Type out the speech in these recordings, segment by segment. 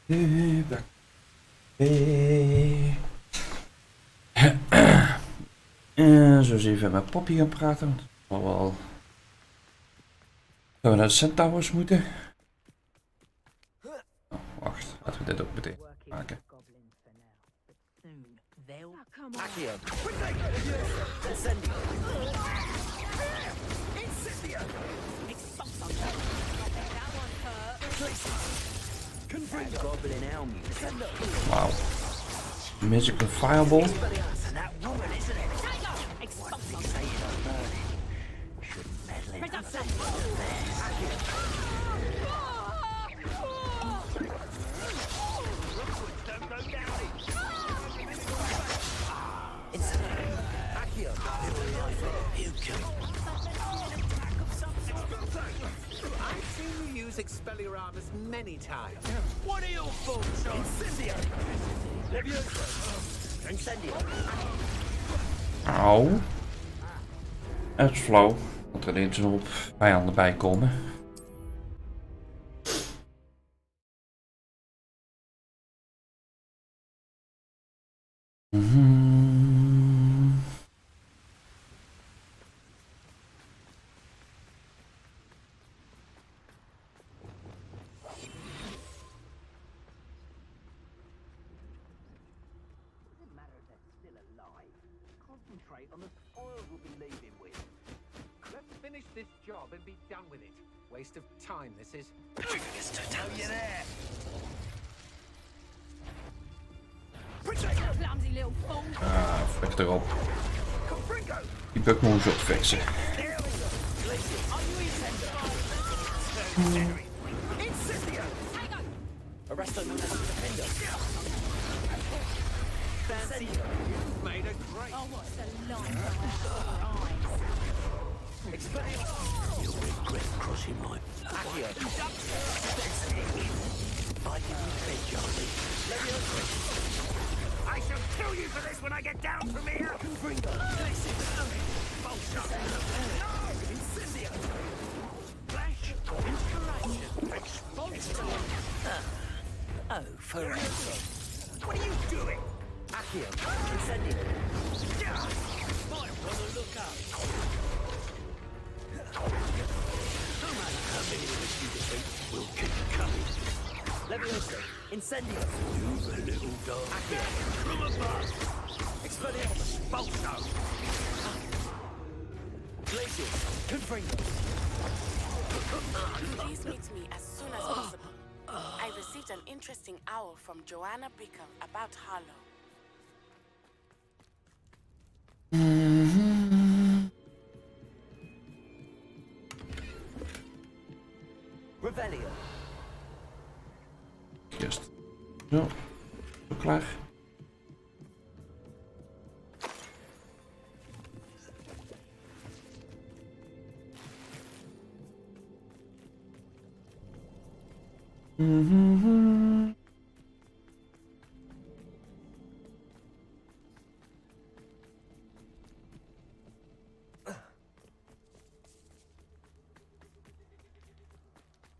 Back. Zo eens even met Poppy gaan praten. Want het zal wel. Gaan we naar de Centowers moeten? Oh, wacht, laten we dit ook meteen maken. Wow. Magical Fireball. Expelliarmus many times. What are your thoughts on Incendio? Incendio. Auw. Het is flauw. Dat er ineens op vijanden bij komen. On the spoil we'll be leaving with. Let's finish this job and be done with it. Waste of time, this is. Oh, you're there. Clumsy little fool. Ah, flik erop. Die bug moet je opfixen. Made a great. Oh, what's the line for eyes? Explain. You'll regret crossing my Accio. Fighting with me, Charlie. I shall kill you for this when I get down from here. Confringo. Incendio. Flash. Inspiration. Expulsion. Oh, forever. What are you doing? Accio. Incendio. Might want to look up. No matter how many of us you defeat, we'll keep coming. Levioso. Incendio. You the little dog. Accio. From above. Expelliarmus. Bolso. Glacius. Confringo. Please meet me as soon as possible. I received an interesting owl from Joanna Bicker about Harlow. Revelio. Juist. Zo. Zo klaar.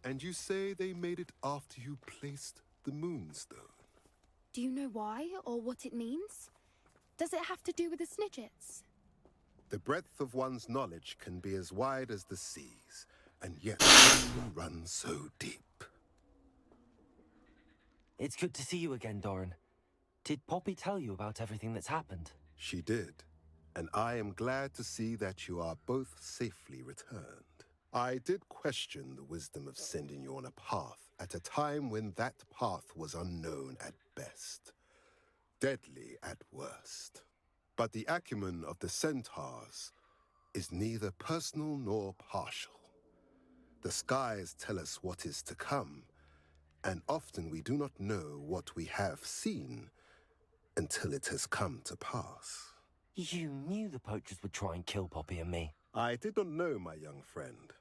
And you say they made it after you placed the moonstone? Do you know why or what it means? Does it have to do with the Snidgets? The breadth of one's knowledge can be as wide as the seas, and yet run so deep. It's good to see you again, Doran. Did Poppy tell you about everything that's happened? She did, and I am glad to see that you are both safely returned. I did question the wisdom of sending you on a path at a time when that path was unknown at best, deadly at worst. But the acumen of the centaurs is neither personal nor partial. The skies tell us what is to come, and often we do not know what we have seen until it has come to pass. You knew the poachers would try and kill Poppy and me. I did not know, my young friend,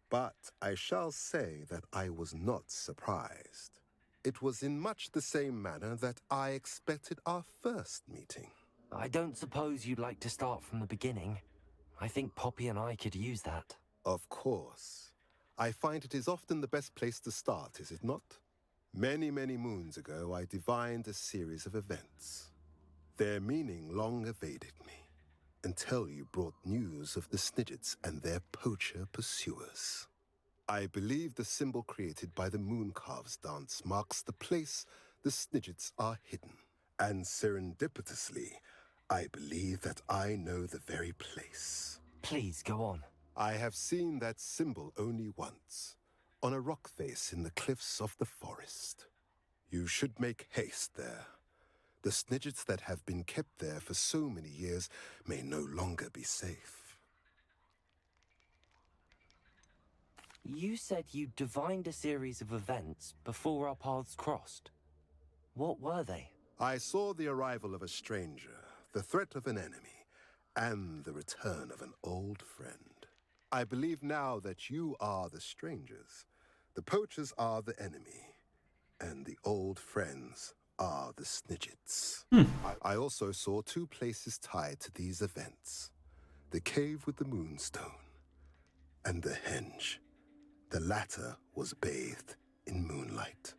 but I shall say that I was not surprised. It was in much the same manner that I expected our first meeting. I don't suppose you'd like to start from the beginning. I think Poppy and I could use that. Of course. I find it is often the best place to start, is it not? Many, many moons ago, I divined a series of events. Their meaning long evaded me, until you brought news of the Snidgets and their poacher pursuers. I believe the symbol created by the Mooncalves dance marks the place the Snidgets are hidden. And serendipitously, I believe that I know the very place. Please, go on. I have seen that symbol only once, on a rock face in the cliffs of the forest. You should make haste there. The Snidgets that have been kept there for so many years may no longer be safe. You said you divined a series of events before our paths crossed. What were they? I saw the arrival of a stranger, the threat of an enemy, and the return of an old friend. I believe now that you are the strangers, the poachers are the enemy, and the old friends are the Snidgets. I also saw two places tied to these events. The cave with the moonstone, and the henge. The latter was bathed in moonlight.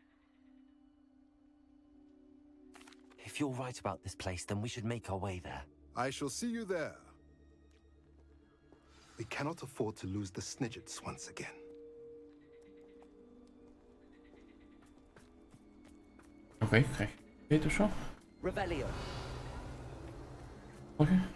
If you're right about this place, then we should make our way there. I shall see you there. We cannot afford to lose the Snidgets once again. Oké, krijg je dit of zo? Revelio. Oké.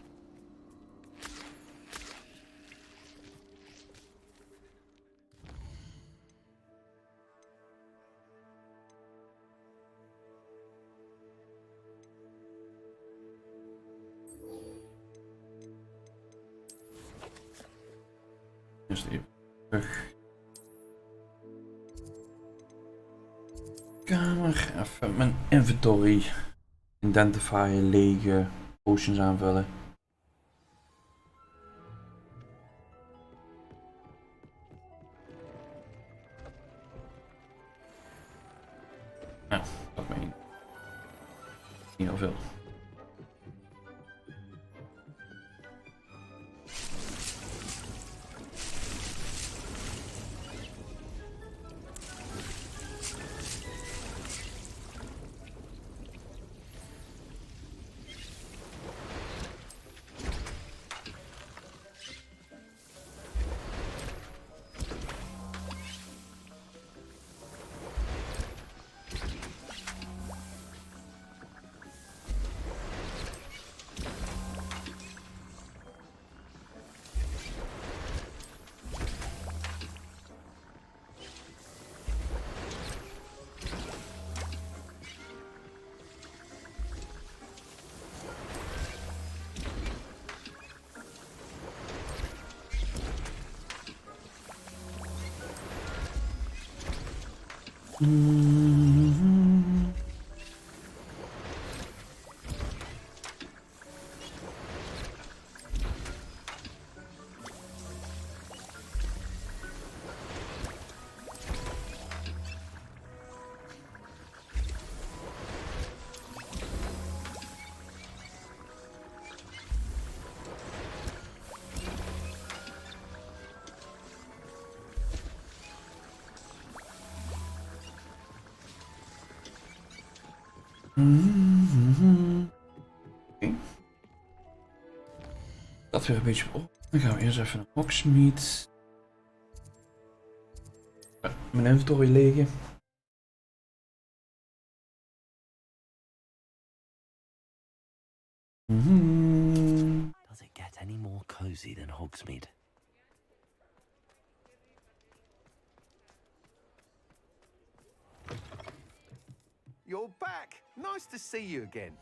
Eerst even terug. Kamer, even mijn inventory identifieren, lege, potions aanvullen. Nou, dat meen ik niet heel veel. Oké. Dat weer een beetje op. Dan gaan we eerst even naar Hogsmeade. Mijn inventory legen. Does it get any more cozy than Hogsmeade? You're back. Nice to see you again.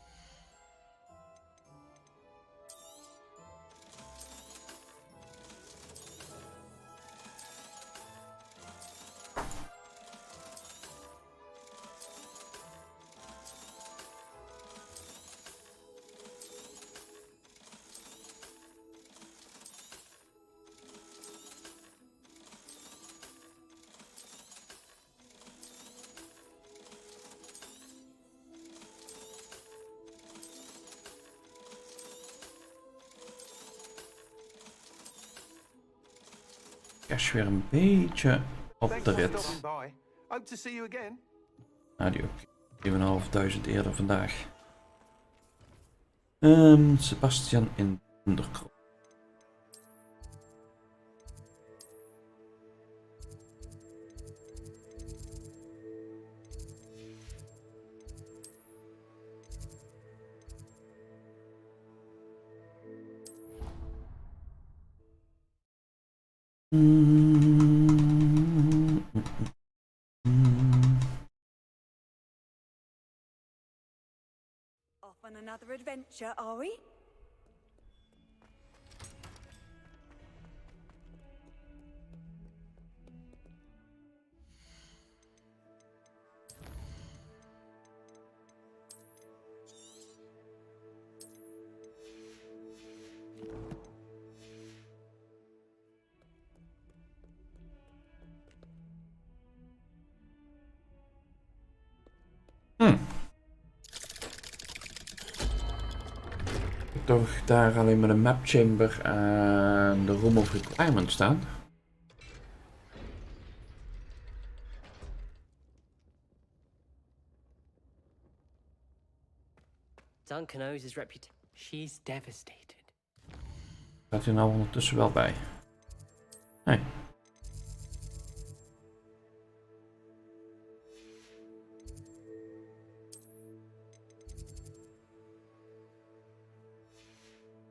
Cash weer een beetje op de rit. Hope to see you again. Nou, die ook 7.500 eerder vandaag. Sebastian in Onderkrop. Off on another adventure, are we? Toch daar alleen maar de map chamber en de room of requirement staan. Duncan owes his reputation. She's devastated. Staat hij nou ondertussen wel bij? Nee.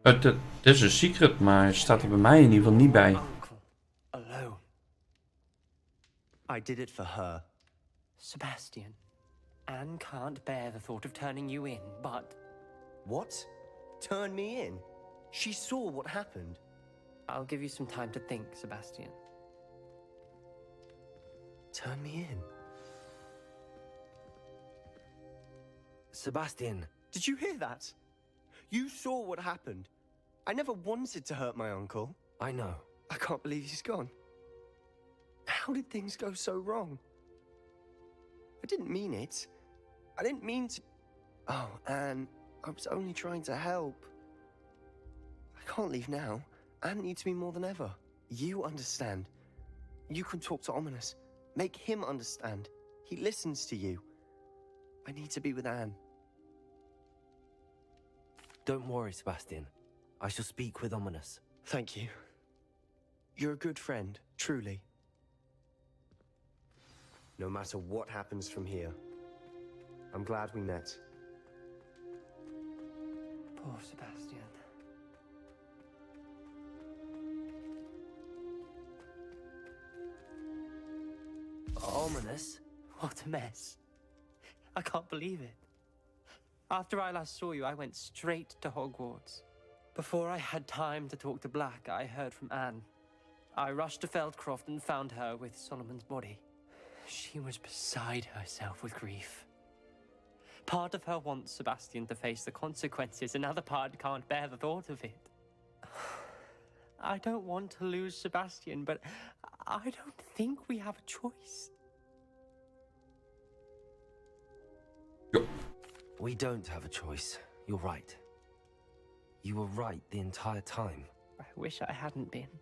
Het is een secret, maar het staat er bij mij in ieder geval niet bij. Uncle, alone. I did it for her. Sebastian, Anne can't bear the thought of turning you in, but What? Turn me in? She saw what happened. I'll give you some time to think, Sebastian. Turn me in? Sebastian. Did you hear that? You saw what happened. I never wanted to hurt my uncle. I know. I can't believe he's gone. How did things go so wrong? I didn't mean it. I didn't mean to... Oh, Anne, I was only trying to help. I can't leave now. Anne needs me more than ever. You understand. You can talk to Ominous. Make him understand. He listens to you. I need to be with Anne. Don't worry, Sebastian. I shall speak with Ominous. Thank you. You're a good friend, truly. No matter what happens from here, I'm glad we met. Poor Sebastian. Ominous? What a mess. I can't believe it. After I last saw you, I went straight to Hogwarts. Before I had time to talk to Black, I heard from Anne. I rushed to Feldcroft and found her with Solomon's body. She was beside herself with grief. Part of her wants Sebastian to face the consequences, another part can't bear the thought of it. I don't want to lose Sebastian, but I don't think we have a choice. We don't have a choice. You're right. You were right the entire time. I wish I hadn't been.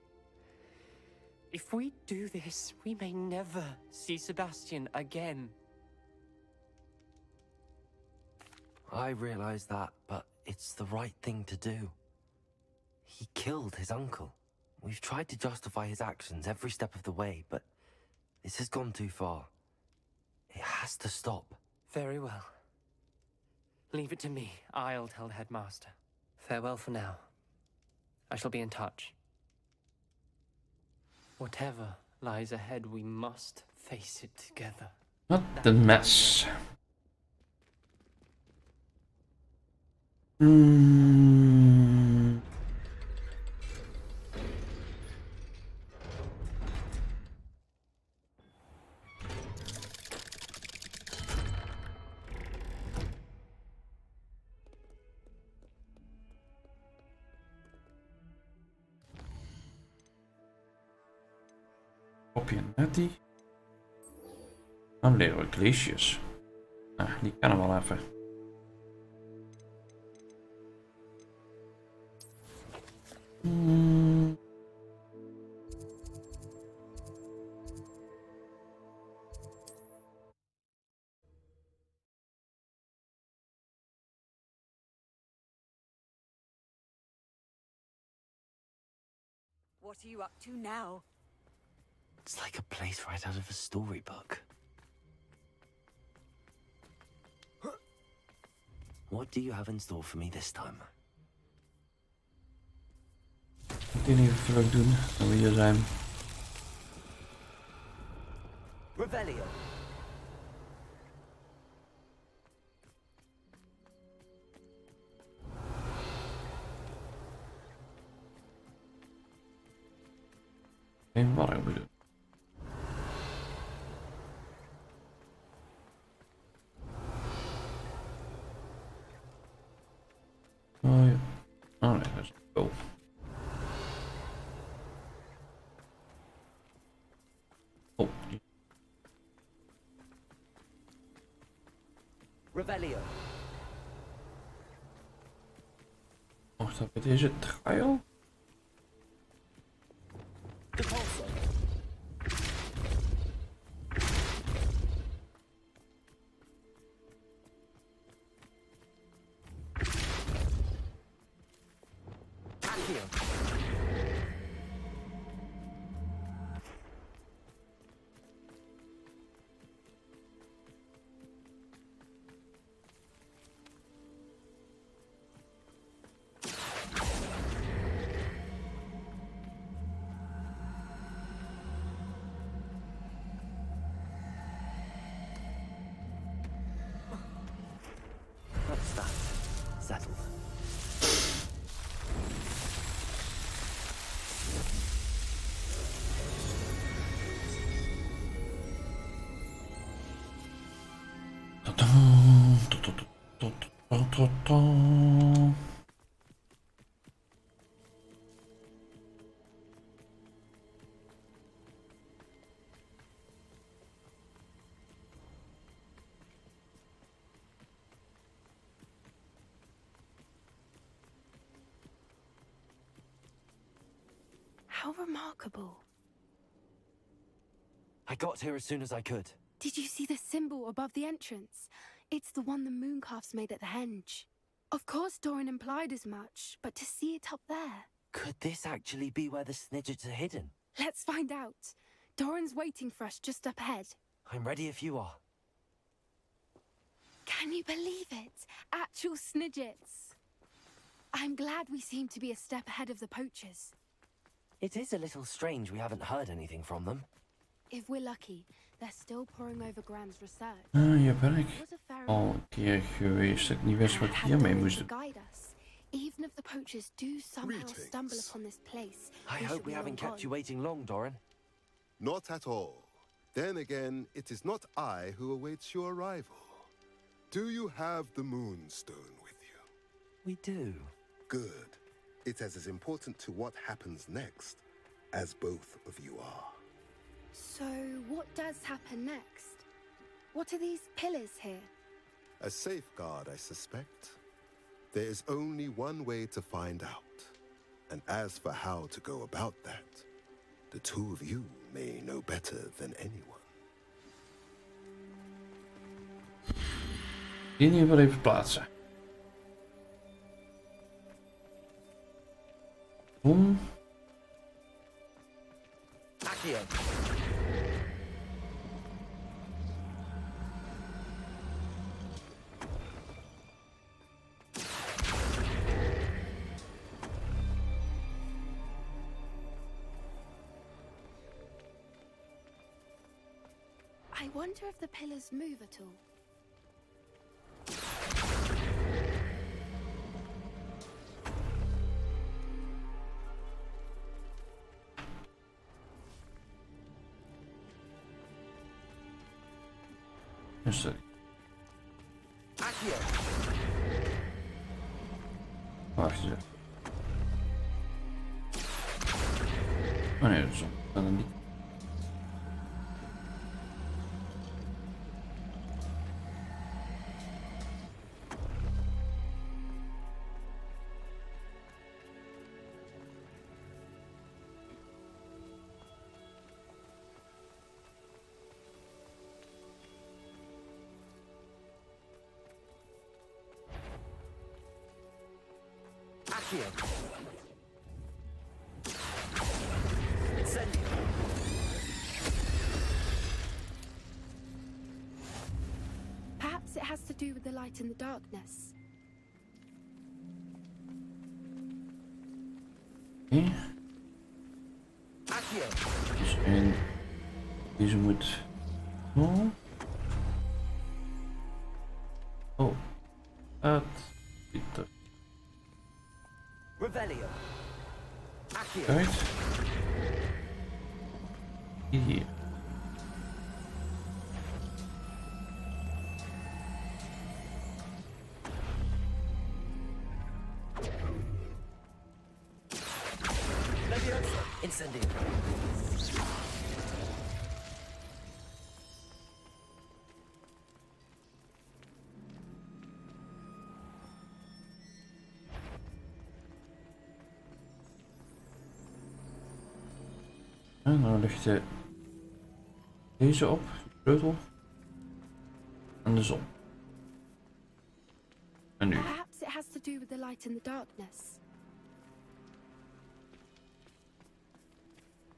If we do this, we may never see Sebastian again. I realize that, but it's the right thing to do. He killed his uncle. We've tried to justify his actions every step of the way, but this has gone too far. It has to stop. Very well. Leave it to me. I'll tell the headmaster. Farewell for now. I shall be in touch. Whatever lies ahead, we must face it together. What a mess. Kopje Nettie. Dan leren we Glacius. Nou, die kan hem wel even. What are you up to now? It's like a place right out of a storybook. What do you have in store for me this time? Meteen even vlug doen, dat we hier zijn. Revelio. Geen warm bedoel. Oh ja. Oh nee, dat is go. Oh. Revelio. Wacht even, dit is het trial? Depulso. Accio. What's that? Settled. How remarkable. I got here as soon as I could. Did you see the symbol above the entrance? It's the one the mooncalfs made at the henge. Of course Doran implied as much, but to see it up there... Could this actually be where the Snidgets are hidden? Let's find out. Doran's waiting for us just up ahead. I'm ready if you are. Can you believe it? Actual Snidgets. I'm glad we seem to be a step ahead of the poachers. It is a little strange we haven't heard anything from them. If we're lucky, they're still poring over Gran's research. Hier ben ik Was a pharaoh al een keer geweest dat ik niet wist wat ik had hiermee Doran moest to doen. guide us. Even if the poachers do somehow Greetings. stumble upon this place, I hope we haven't kept you waiting long, Doran. Not at all. Then again, it is not I who awaits your arrival. Do you have the Moonstone with you? We do. Good. It is as important to what happens next as both of you are. So, what does happen next? What are these pillars here? A safeguard, I suspect. There is only one way to find out. And as for how to go about that, the two of you may know better than anyone. Die hier wel even plaatsen. Boom. Accio. I wonder if the pillars move at all. Een stuk. Accio. Wacht eens. Oh nee, dat is dan niet. Accio. light in the darkness. Oké. Accio. Dus en deze moet. Oh. Oh. Dat ziet er Revelio. Accio. uit. Hier. Leviosa. Incendio. En dan ligt deze op, de sleutel. En de zon. En nu. Perhaps it has to do with the light in the darkness.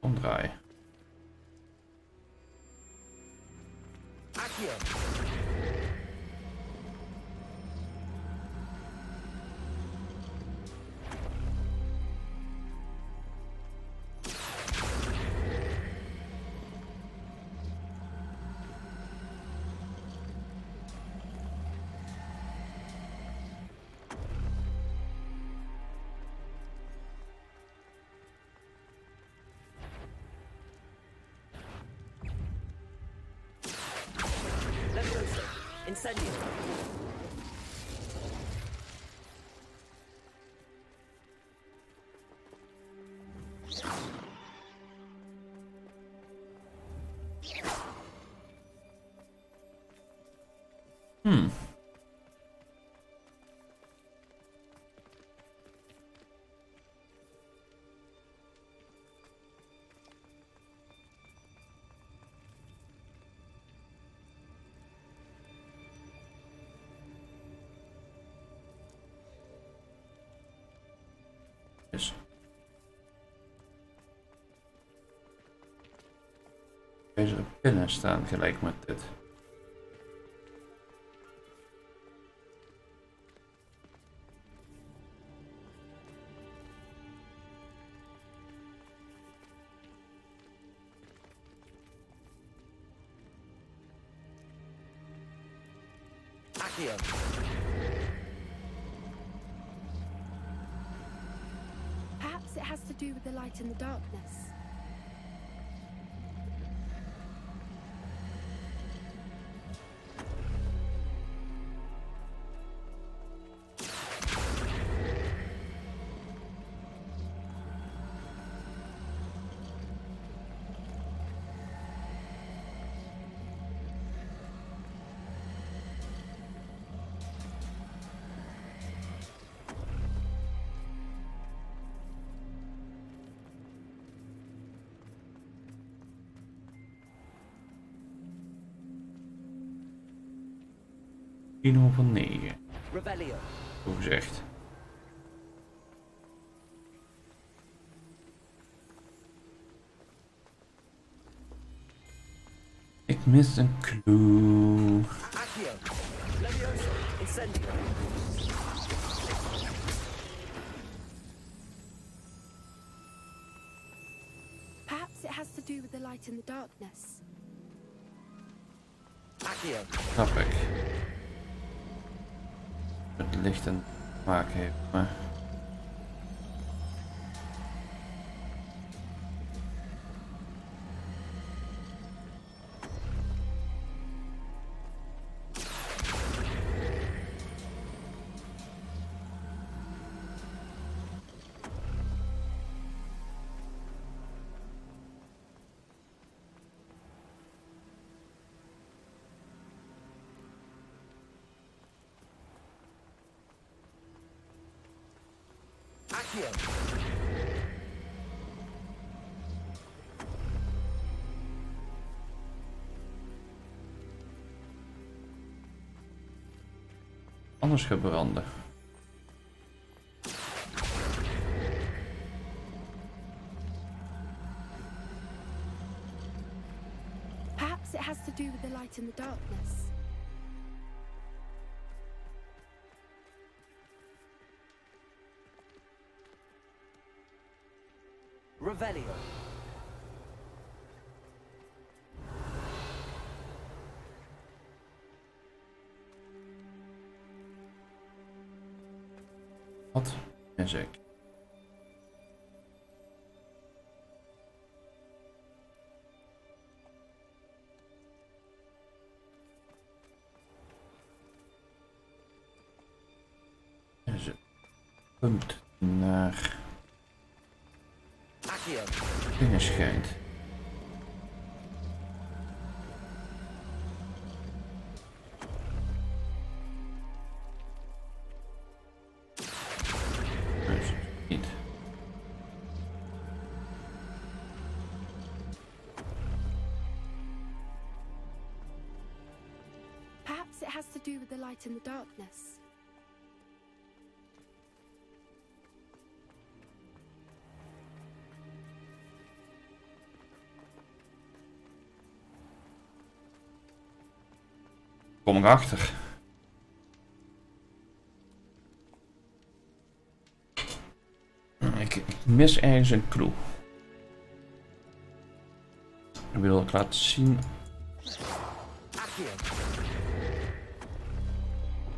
Omdraaien. Accio. Leviosa. Incendio. Dus. Deze pinnen staan gelijk met dit. Accio. Perhaps it has to do with the light in the darkness. Van 9. Revelio. Zo gezegd. Ik mis een clue. Accio. Leviosa. Incendio. Perhaps it has to do with the light in the darkness. Accio. Snap ik. Het licht en te maken heeft, maar... Accio. Anders gaat branden. Perhaps it has to do with the light in the darkness. Revelio. Wat? Magic. Magic. Punt naar Accio. dingen schijnt. Dus niet. Perhaps it has to do with the light and the darkness. Kom ik achter. Ik mis ergens een clue. Ik wil het laten zien. Accio.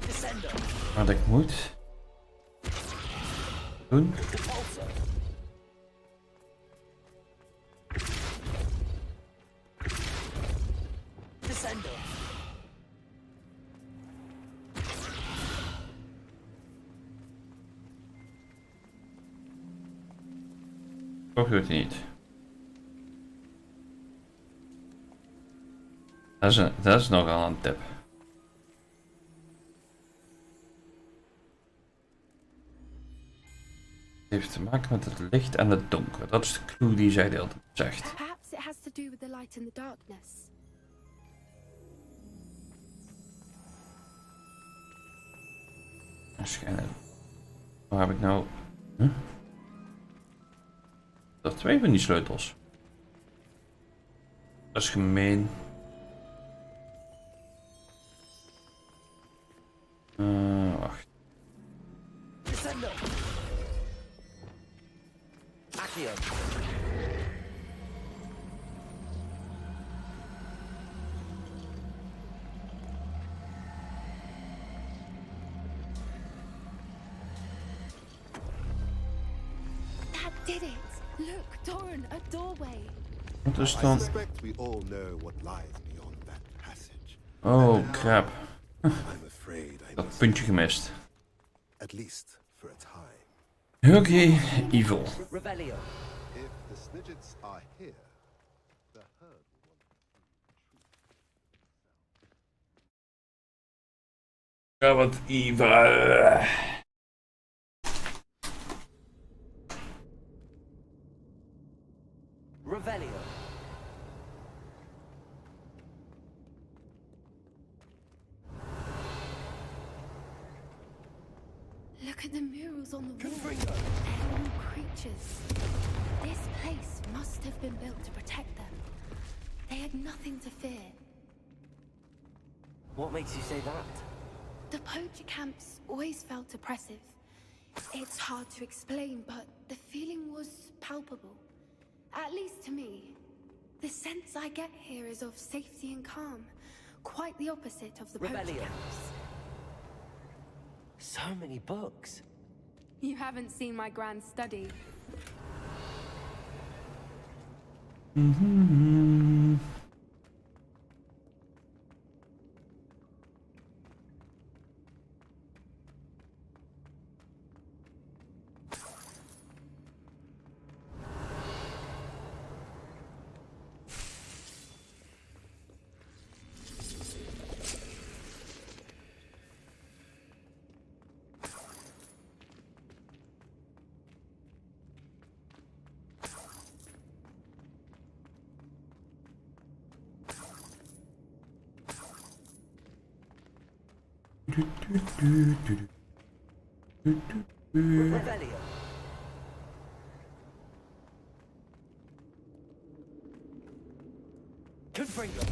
Descendo. Wat ik moet doen. Repulsor. Descendo. Toch doet hij niet. Dat is nogal een tip. Het heeft te maken met het licht en het donker. Dat is de clue die zij de hele tijd zegt. Perhaps it has to do with the light and the darkness. Waarschijnlijk. Waar heb ik nou? Huh? Dat twee van die sleutels. Dat is gemeen. Wacht. Descendo. Accio. That did it! Look, Doran, a doorway. Wat is I dan? suspect we all know what lies beyond that passage. Oh, crap. I'm afraid I Dat must, puntje gemist. at least for a time. Oké, evil. Revelio. If the Snidgets are here, the herd will want Ja, wat evil. Revelio. Look at the murals on the wall. Confringo. They're all creatures. This place must have been built to protect them. They had nothing to fear. What makes you say that? The poacher camps always felt oppressive. It's hard to explain, but the feeling was palpable. At least to me. The sense I get here is of safety and calm. Quite the opposite of the poacher Rebellion. camps. So many books. You haven't seen my grand study. Revelio. Confringo.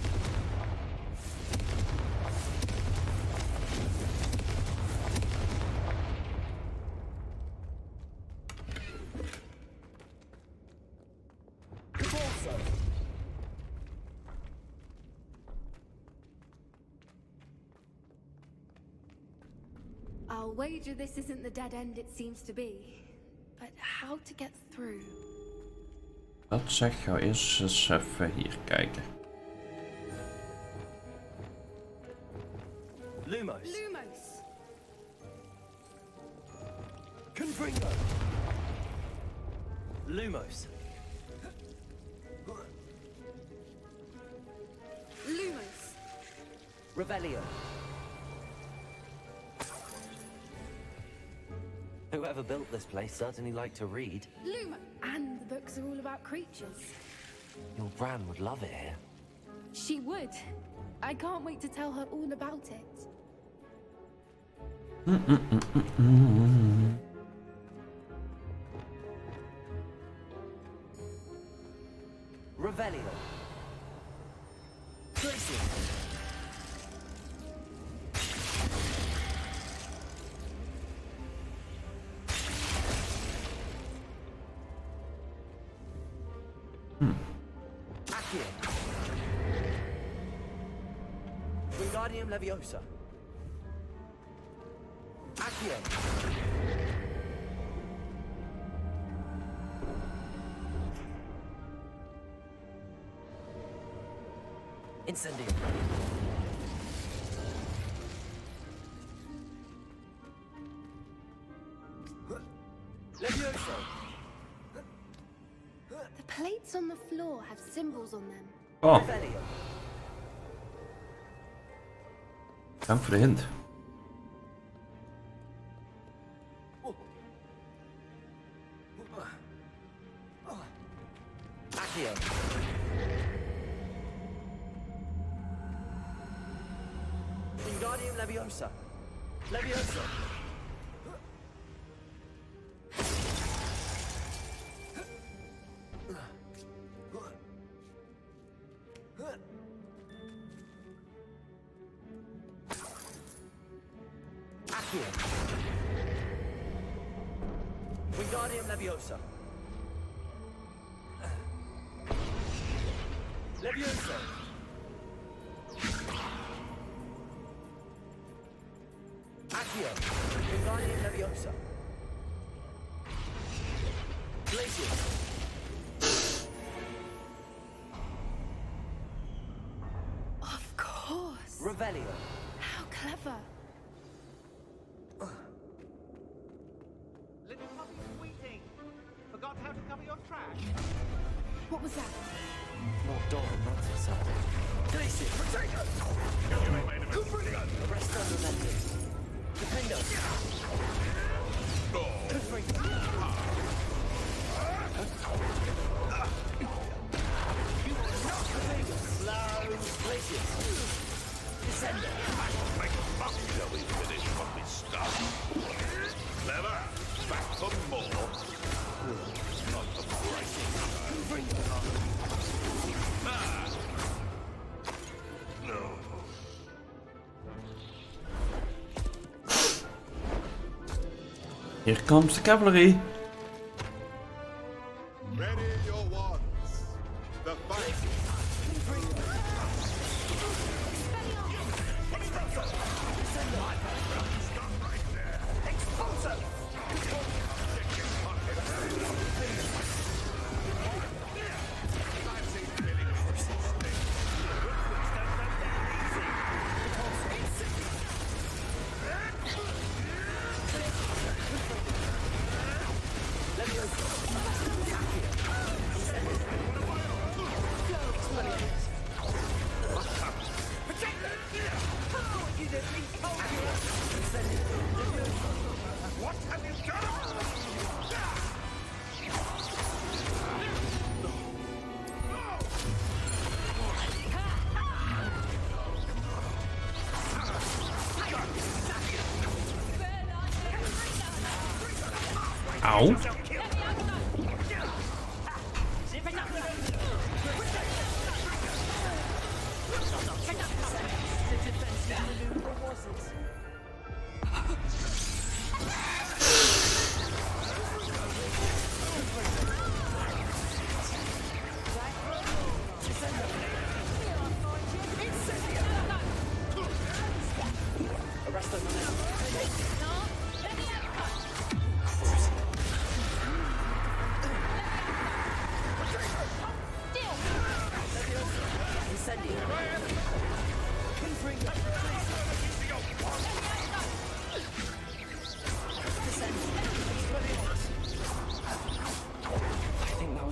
I'll wager this isn't the dead end it seems to be. But how to get through? Dat zeg je eerst eens even hier kijken. Lumos. Lumos! Confringo. Lumos. Lumos! Revelio. Whoever built this place certainly liked to read. Lumo! And the books are all about creatures. Your Bran would love it here. She would. I can't wait to tell her all about it. Revelio. Glacier. Accio. Wingardium Leviosa. Accio. Incendium. Leviosa. The plates on the floor have symbols on them. Oh, Revelio. dank voor de hint. Accio. Wingardium Leviosa. Leviosa. Accio. Wingardium Leviosa. Leviosa. Accio. Wingardium Leviosa. Glacier. Of course! Revelio. How clever! Little puppy squeaking. Forgot how to cover your tracks. What was that? Not Dawn, that's it, sir. Glacier. Potato. Confringo. Arresto Momentum. Defendo. Confringo. You are not Confringo. Slow. Glacier. Descendo. Make a fuck till we finish what we start. Clever. Back for more. Not the breaking. Confringo. No. Here comes the cavalry. Ready your wands. The fight. What have you done? Auw.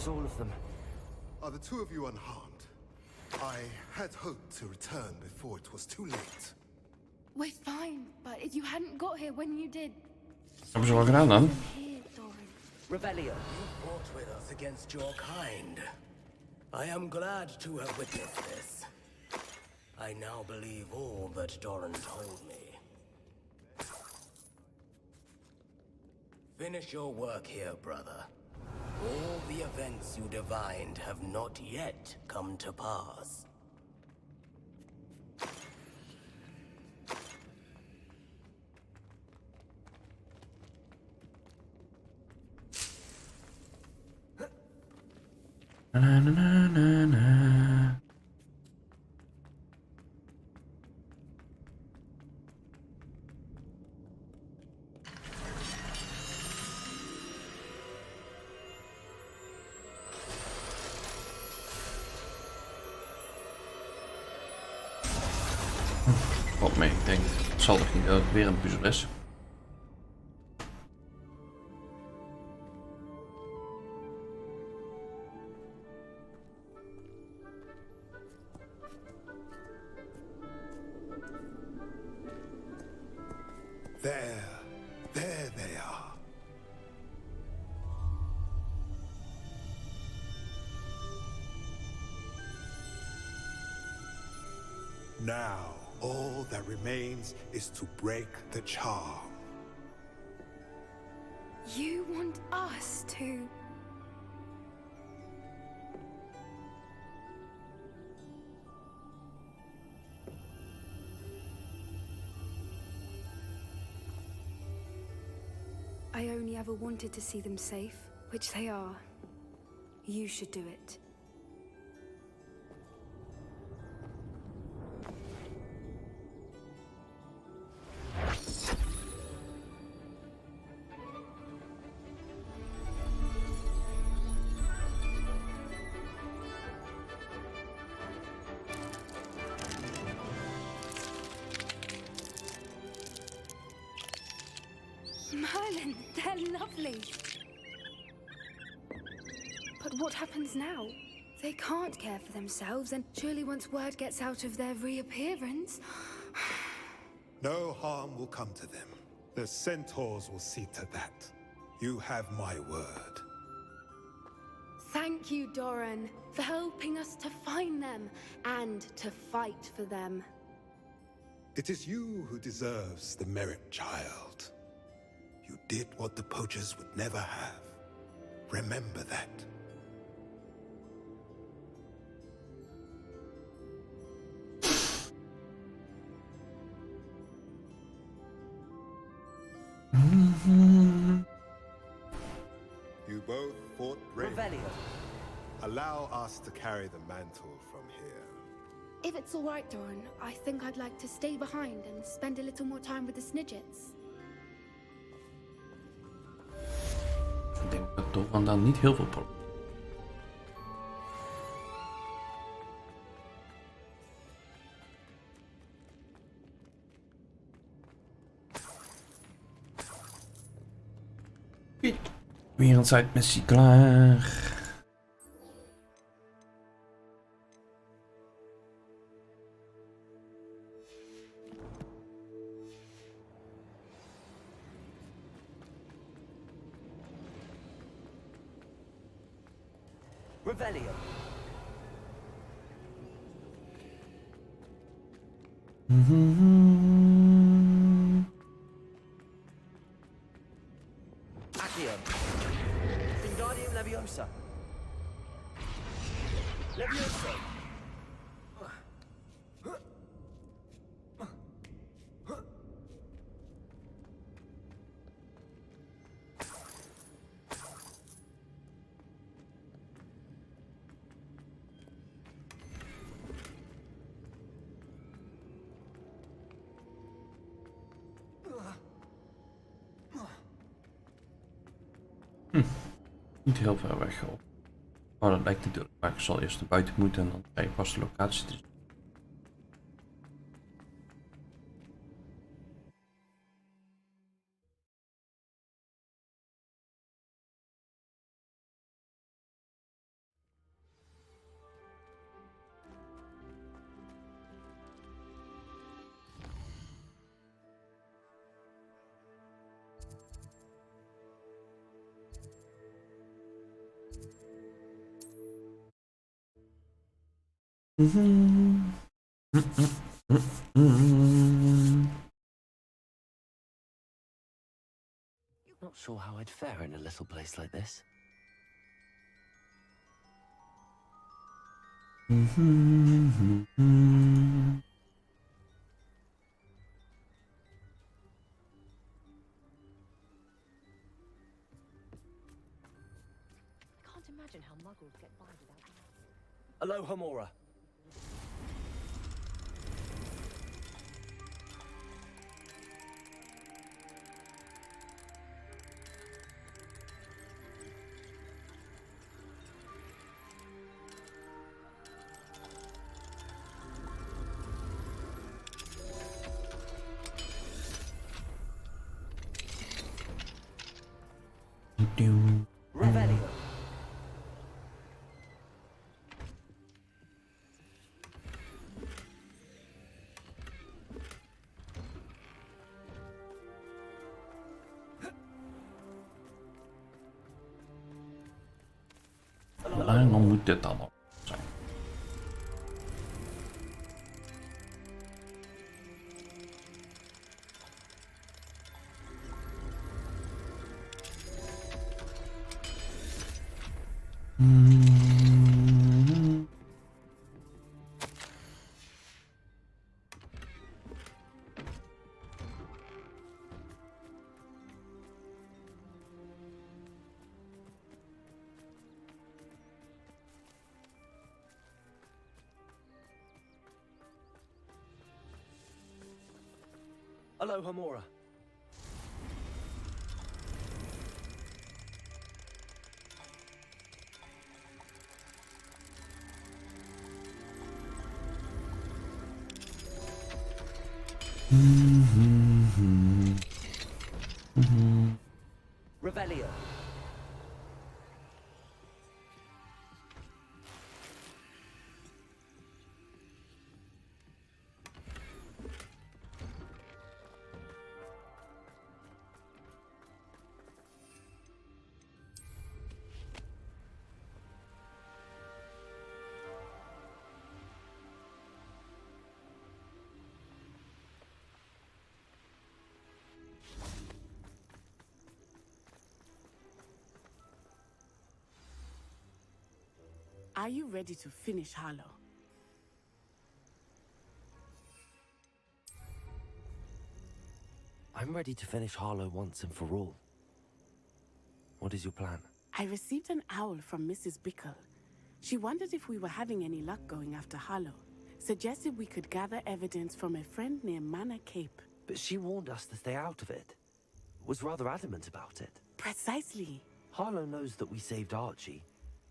all of them. Are the two of you unharmed? I had hoped to return before it was too late. We're fine, but if you hadn't got here when you did... Hebben ze wel gedaan dan? Here, Doran. Rebellion, you fought with us against your kind. I am glad to have witnessed this. I now believe all that Doran told me. Finish your work here, brother. All the events you divined have not yet come to pass. Na, na, na, na, na. Valt mee, ik denk. Het zal toch niet dat het weer een puzzel is. There they are. Now, all that remains is to break the charm. You want us to... I only ever wanted to see them safe, which they are. You should do it. Merlin, they're lovely. But what happens now? They can't care for themselves, and surely once word gets out of their reappearance... No harm will come to them. The centaurs will see to that. You have my word. Thank you, Doran, for helping us to find them and to fight for them. It is you who deserves the merit, child. You did what the poachers would never have. Remember that. You both fought bravely. Revelio. Allow us to carry the mantle from here. If it's all right, Doran, I think I'd like to stay behind and spend a little more time with the Snidgets. Ik denk dat Doran dan niet heel veel problemen. Wereldtijdmissie klaar. Revelio. Accio. Wingardium Leviosa. Leviosa. Niet heel ver weg al. Maar dat lijkt natuurlijk. Maar ik zal eerst naar buiten moeten en dan krijg ik pas de locatie te zien. Not sure how I'd fare in a little place like this. I can't imagine how muggles get by without me. Aloha Mora. Revelio. Dan moet dit dan op zijn. Aloha Mora. Revelio. Are you ready to finish Harlow? I'm ready to finish Harlow once and for all. What is your plan? I received an owl from Mrs. Bickle. She wondered if we were having any luck going after Harlow. Suggested we could gather evidence from a friend near Manor Cape. But she warned us to stay out of it. Was rather adamant about it. Precisely. Harlow knows that we saved Archie,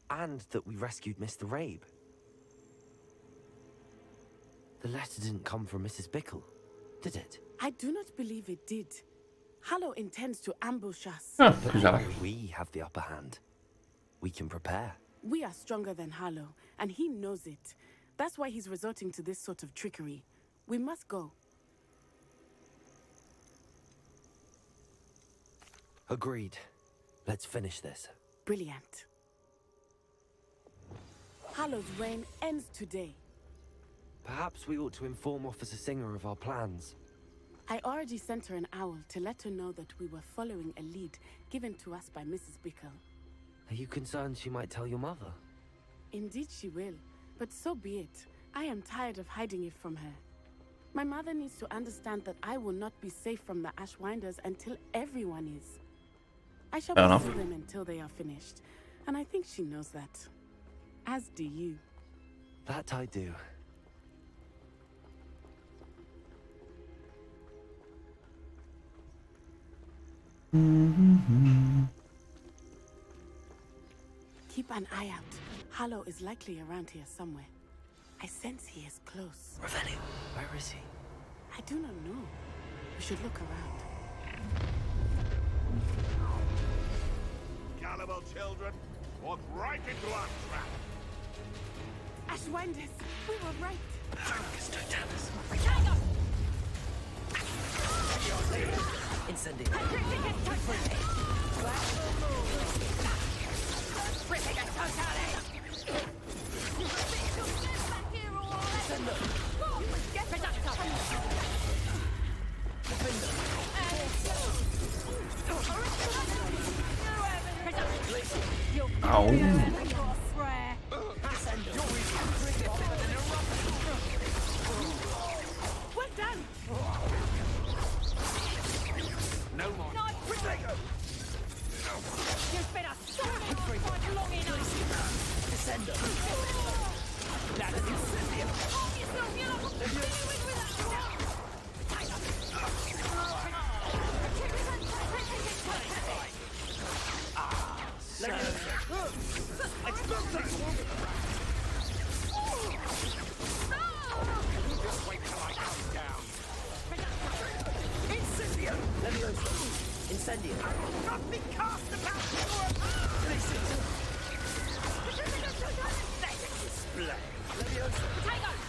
and that we rescued Mr. Rabe. The letter didn't come from Mrs. Bickle, did it? I do not believe it did. Harlow intends to ambush us. We have the upper hand. We can prepare. We are stronger than Harlow, and he knows it. That's why he's resorting to this sort of trickery. We must go. Agreed. Let's finish this. Brilliant. Harlow's reign ends today. Perhaps we ought to inform Officer Singer of our plans. I already sent her an owl to let her know that we were following a lead given to us by Mrs. Bickle. Are you concerned she might tell your mother? Indeed she will, but so be it. I am tired of hiding it from her. My mother needs to understand that I will not be safe from the Ashwinders until everyone is. I shall pursue them until they are finished, and I think she knows that. As do you. That I do. Keep an eye out. Harlow is likely around here somewhere. I sense he is close. Revelio, where is he? I do not know. We should look around. Gullible children, walk right into our trap. Ashwinders, we were right. Focus, Totanus. Incendio. Ripping a Au. Well done. No more. You've been a solid fight long enough. Descender. That is incendiary. Calm yourself, you're not continuing with that. Just wait till I come down. Incendio. Levioso. Incendio. Nothing cast about.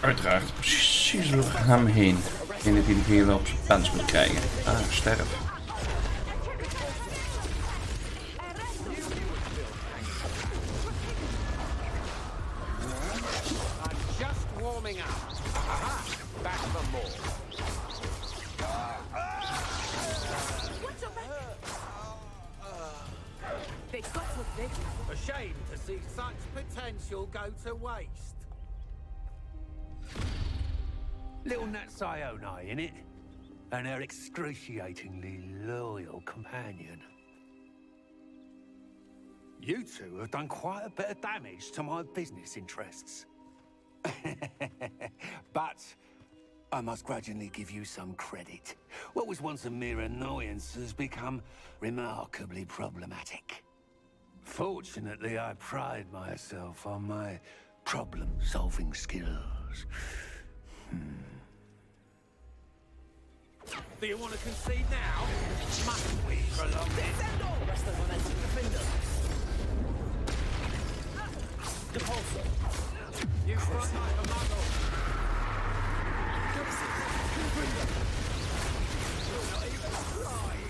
Uiteraard precies door hem heen. Degene die de hele op zijn pens moet krijgen. Ah, sterf. I'm just warming up. Aha! Back for more. They got what they A shame to see such potential go to waste. Little Nat Sioni, innit? And her excruciatingly loyal companion. You two have done quite a bit of damage to my business interests. But I must grudgingly give you some credit. What was once a mere annoyance has become remarkably problematic. Fortunately, I pride myself on my problem-solving skills. Do you want to concede now? Must we prolong this? Rest of momentum defender. Depulso. You front like a muggle. You're not even trying.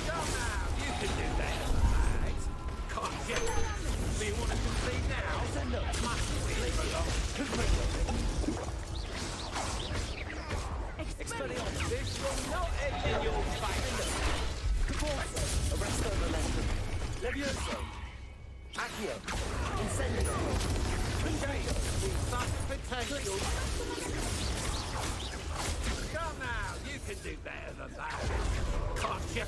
Come now, you can do that. Right. Can't you? Do you want to concede now? Must we prolong? Expelliarmus. This will not end in your favour. Depulso. Arresto momentum. Levioso. Accio. Incendio. Engage with such potential. Come now, you can do better than that. Can't you?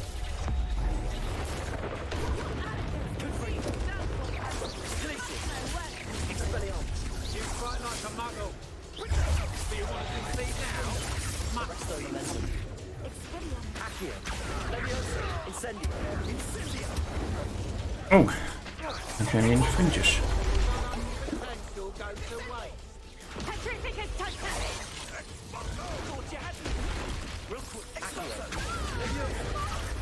Expelliarmus. You fight like a muggle. Do you want to concede now? Must Arresto we? momentum. Accio. Levioso. Incendio. Incendio. Oh, dan zijn we in de vriendjes. Potential go to waste. Petrificus totalus. Thought you had me. Real quick. Accio. Levioso.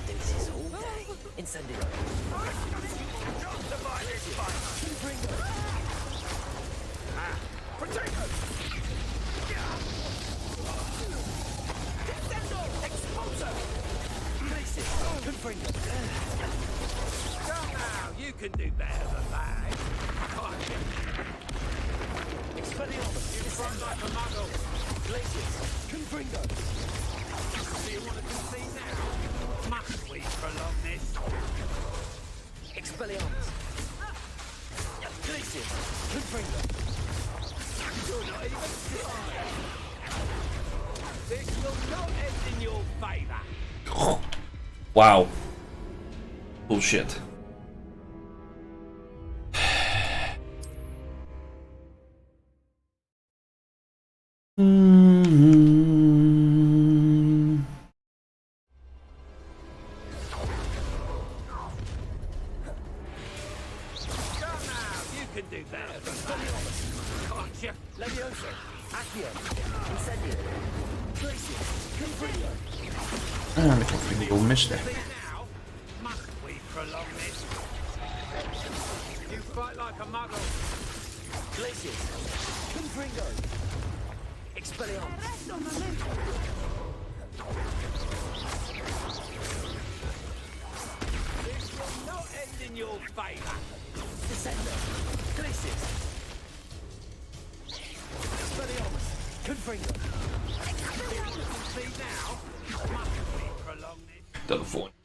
This is all day. Incendio. Justify this fight. Confringo. Protego. Descendo. Expulso. Places. Confringo. Come now, you can do better than that. Can't you? Expelliarmus. You front like a muggle. Glaciers. Confringo. Do you want to concede now? Must we prolong this? Expelliarmus. Glaciers. Confringo. You're not even trying. This will not end in your favour. Wow. Bullshit. Come now, you can do better than that. Can't you? Levioso. Accio. Incendio. Glaciers. Confringo. Ah, ik heb een goal miste. See now? Must we prolong this? You fight like a muggle. Glaciers. Confringo. Expelliarmus. This will not end in your favour. Descendo. Glaciers. Expelliarmus. Confringo. See now? Must we prolong this? Tot de volgende.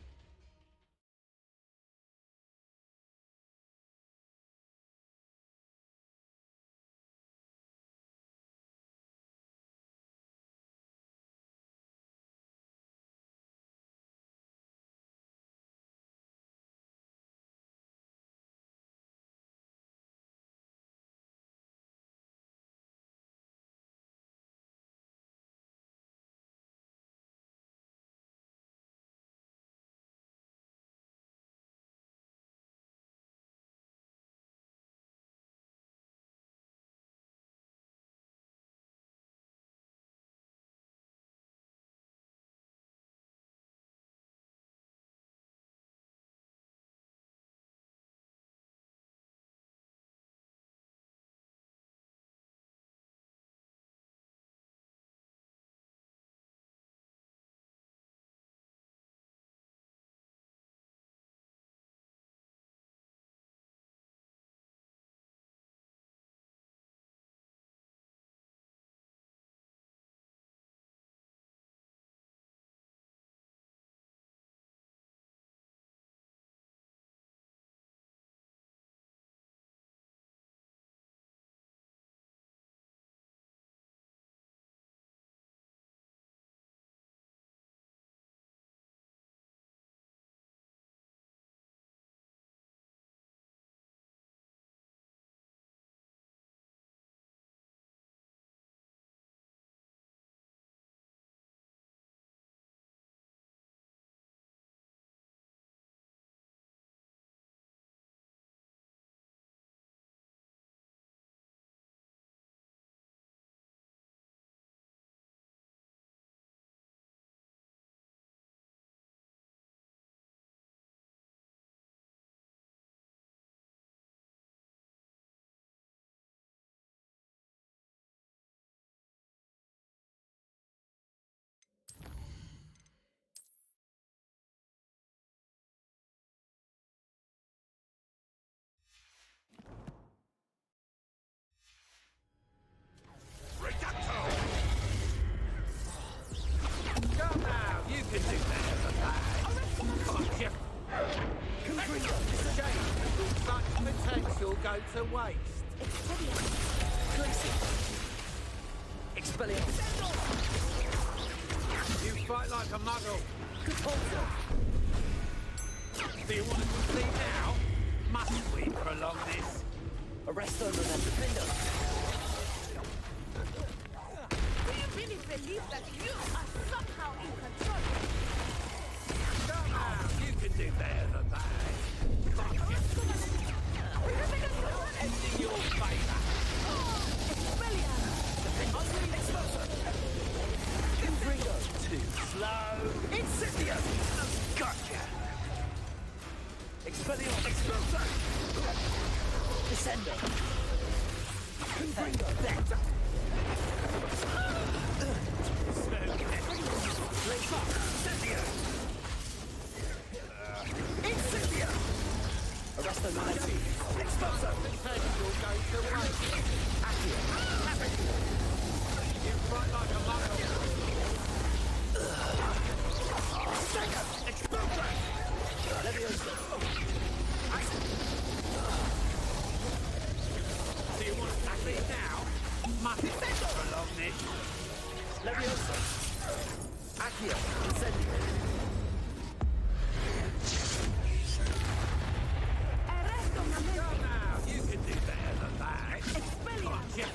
go to waste. Expelliarmus. You fight like a muggle. Do you want to complete now? Must we prolong this? Arresto November. Do you really believe that you are somehow in control? Come on, you can do better than that. Ending your favour. Imbrigo. Too slow. Incendio. Gotcha. Expelliarmus. Expulsor. Descendo. Imbrigo. That. Incendio. Arresto November. Expulsor. Will go to waste. Accio. You fight like a muggle. Expulsor. Leviosa. Do you want to tackle it now? Must we prolong this? Leviosa. Accio. Incendio. Arresto Momento. Come now, you can do better than that. Expelliarmus. Yeah.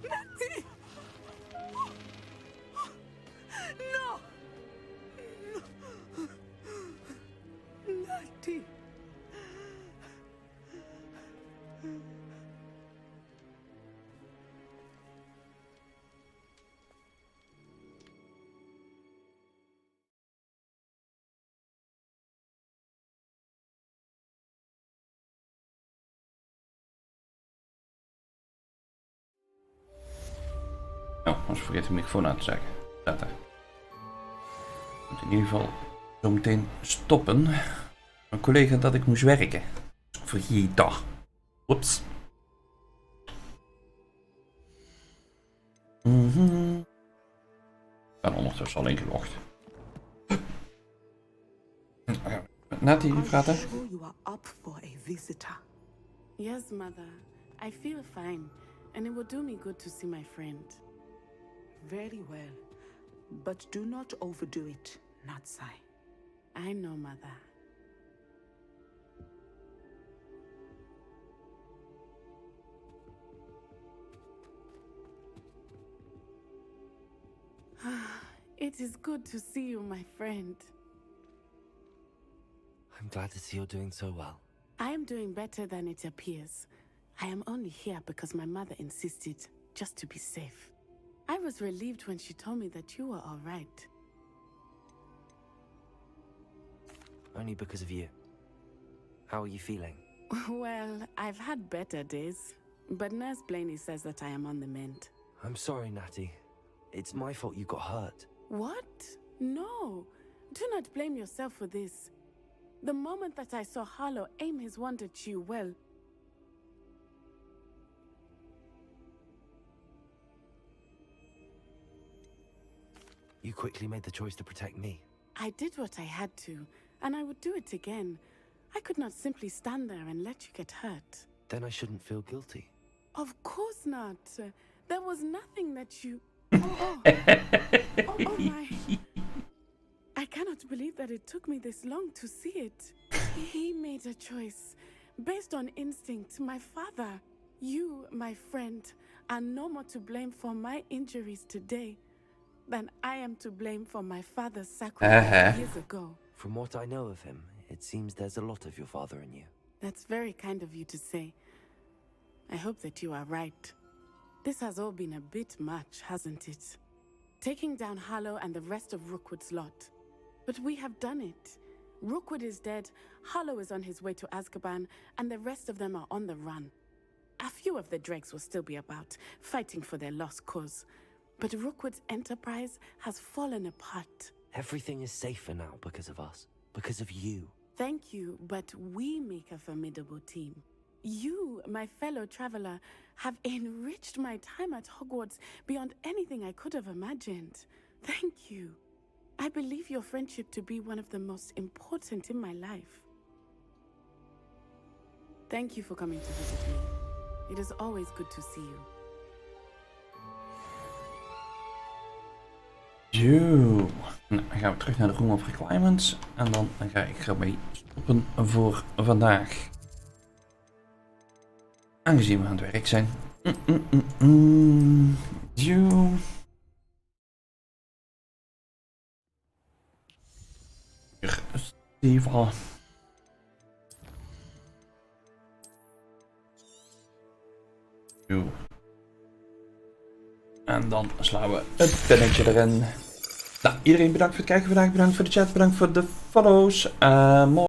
Natty! No! Natty! Oh, anders vergeet de microfoon aan te zetten. Ik moet in ieder geval zo meteen stoppen. Mijn collega dat ik moest werken. Vergeet dat. Oeps. Ik ben ondertussen al ingelogd. Natty, praten? Sure you are up for a visitor. Yes, Mother. I feel fine, and it will do me good to see my friend. Very well. But do not overdo it, Natsai. I know, Mother. It is good to see you, my friend. I'm glad to see you're doing so well. I am doing better than it appears. I am only here because my mother insisted, just to be safe. I was relieved when she told me that you were all right. Only because of you. How are you feeling? Well, I've had better days, but Nurse Blaney says that I am on the mend. I'm sorry, Natty. It's my fault you got hurt. What? No. Do not blame yourself for this. The moment that I saw Harlow aim his wand at you, well... You quickly made the choice to protect me. I did what I had to, and I would do it again. I could not simply stand there and let you get hurt. Then I shouldn't feel guilty. Of course not. There was nothing that you... Oh my. I cannot believe that it took me this long to see it. He made a choice. Based on instinct, my father. You, my friend, are no more to blame for my injuries today than I am to blame for my father's sacrifice years ago. From what I know of him, it seems there's a lot of your father in you. That's very kind of you to say. I hope that you are right. This has all been a bit much, hasn't it? Taking down Harlow and the rest of Rookwood's lot. But we have done it. Rookwood is dead, Harlow is on his way to Azkaban, and the rest of them are on the run. A few of the dregs will still be about, fighting for their lost cause. But Rookwood's enterprise has fallen apart. Everything is safer now because of us. Because of you. Thank you, but we make a formidable team. You, my fellow traveler, have enriched my time at Hogwarts beyond anything I could have imagined. Thank you. I believe your friendship to be one of the most important in my life. Thank you for coming to visit me. It is always good to see you. Zo, nou, dan gaan we terug naar de Room of Requirements en dan ga ik ermee stoppen voor vandaag. Aangezien we aan het werk zijn. Zo. Steven. Zo. En dan slaan we het pennetje erin. Nou, iedereen bedankt voor het kijken vandaag. Bedankt voor de chat. Bedankt voor de follows.